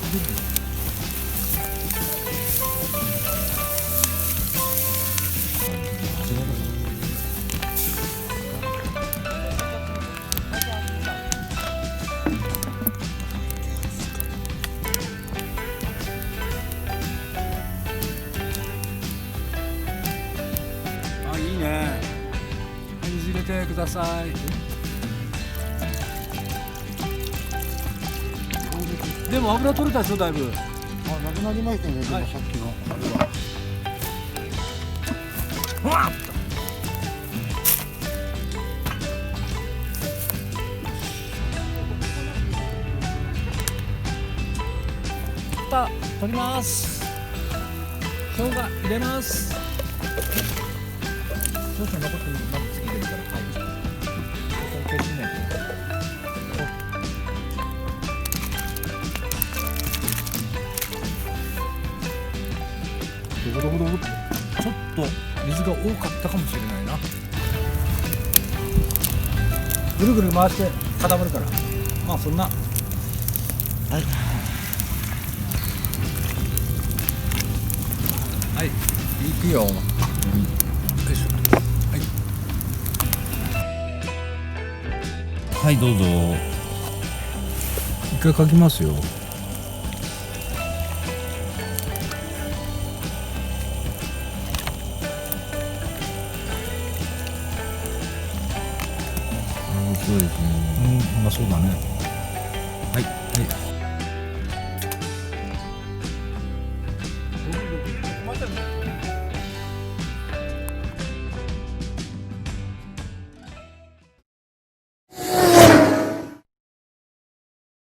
あ、いいね。水入れてください。でも油取れたでしょ、だいぶ。あ、なくなりましたね、でもさっきの油。うわっと取ります。生姜入れます。少々残ってまず次入れるから、はい。これ消しね。ドボドボドボ。ちょっと水が多かったかもしれないな。ぐるぐる回して固まるから、まあそんな。はい。はい、いくよ。よいしょ。はい。はい、どうぞ。一回かきますよ。そうですね。うん、まあそうだね。はい、はい。